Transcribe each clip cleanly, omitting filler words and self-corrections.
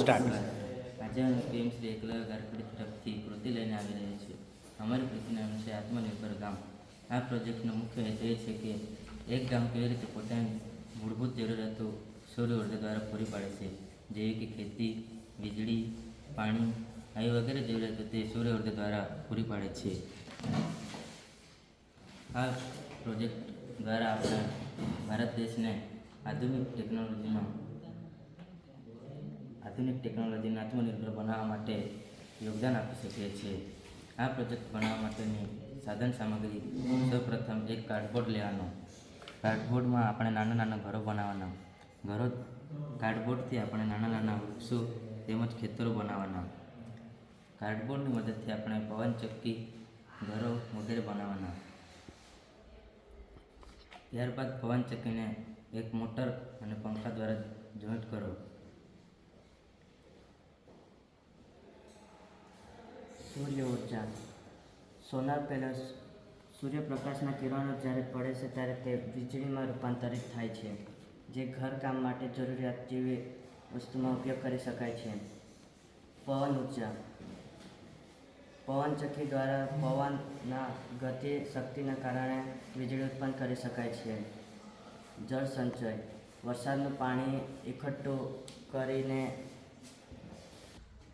Start. આજે હું PM Shri Eklavya ગારખડી તરફથી કૃતિ લઈને આવી રહ્યો છું. અમારી કૃતિનું નામ છે આત્મનિર્ભર ગામ. આ પ્રોજેક્ટનો મુખ્ય હેતુ એ છે કે એક ગામ કેવી રીતે પોતાની મૂળભૂત જરૂરિયાતો સૌર ઉર્જા દ્વારા પૂરી પાડે છે, જેવી કે ખેતી, વીજળી, પાણી આવી વગેરે જરૂરિયાતો તે સૌર ઉર્જા દ્વારા પૂરી પાડે છે. આ પ્રોજેક્ટ દ્વારા આપણે ભારત દેશને આધુનિક ટેકનોલોજીને આત્મનિર્ભર બનાવવા માટે યોગદાન આપી શકીએ છીએ. આ પ્રોજેક્ટ બનાવવા માટેની સાધન સામગ્રી સૌપ્રથમ એક કાર્ડબોર્ડ લેવાનો. કાર્ડબોર્ડમાં આપણે નાના નાના ઘરો બનાવવાના. કાર્ડબોર્ડથી આપણે નાના નાના વૃક્ષો તેમજ ખેતરો બનાવવાના. કાર્ડબોર્ડની મદદથી આપણે પવનચક્કી, ઘરો વગેરે બનાવવાના. ત્યારબાદ પવનચક્કીને એક મોટર અને પંખા દ્વારા જોઈન્ટ કરો. સૂર્ય ઉર્જા. સોલાર પેનલ્સ સૂર્યપ્રકાશના કિરણો જ્યારે પડે છે ત્યારે તે વીજળીમાં રૂપાંતરિત થાય છે, જે ઘરકામ માટે જરૂરિયાત જેવી વસ્તુમાં ઉપયોગ કરી શકાય છે. પવન ઉર્જા. પવનચક્કી દ્વારા પવનના ગતિ શક્તિના કારણે વીજળી ઉત્પન્ન કરી શકાય છે. જળ સંચય. વરસાદનું પાણી એકઠું કરીને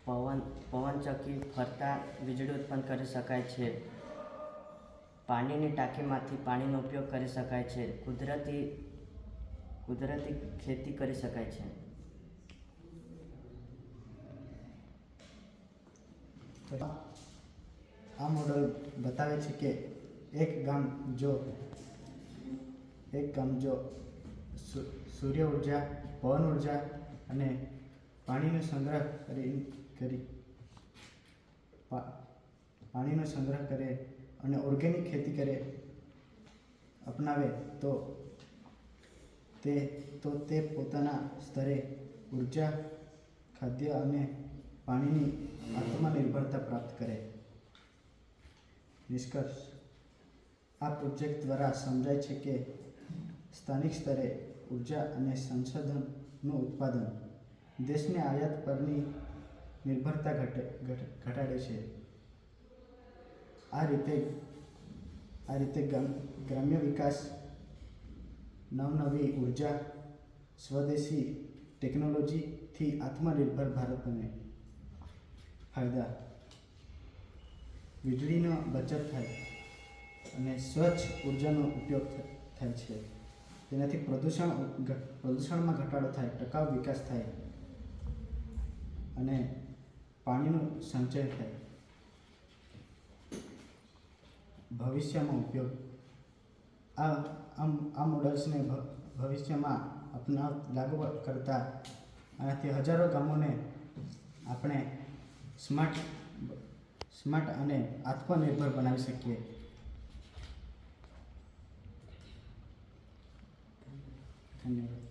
પવનચક્કી ફરતા વીજળી ઉત્પન્ન કરી શકાય છે. પાણીની ટાંકીમાંથી પાણીનો ઉપયોગ કરી શકાય છે. કુદરતી ખેતી કરી શકાય છે. આ મોડલ બતાવે છે કે એક ગામ જો સૂર્ય ઉર્જા, પવન ઉર્જા અને પાણીનો સંગ્રહ કરે અને ઓર્ગેનિક ખેતી અપનાવે તો તે પોતાના સ્તરે ઉર્જા, ખાદ્ય અને પાણીની આત્મનિર્ભરતા પ્રાપ્ત કરે. નિષ્કર્ષ. આ પ્રોજેક્ટ દ્વારા સમજાય છે કે સ્થાનિક સ્તરે ઉર્જા અને સંસાધનનું ઉત્પાદન દેશની આયાત પરની નિર્ભરતા ઘટાડે છે. આ રીતે ગ્રામ્ય વિકાસ, નવનવી ઉર્જા, સ્વદેશી ટેકનોલોજીથી આત્મનિર્ભર ભારત બને. ફાયદા. વીજળીનો બચત થાય અને સ્વચ્છ ઉર્જાનો ઉપયોગ થાય છે. તેનાથી પ્રદૂષણમાં ઘટાડો થાય, ટકાઉ વિકાસ થાય અને પાણીનો સંચય થાય. ભવિષ્યમાં ઉપયોગ. આ મોડલ્સને ભવિષ્યમાં લાગુ કરતા આનાથી હજારો ગામોને આપણે સ્માર્ટ અને આત્મનિર્ભર બનાવી શકીએ. ધન્યવાદ.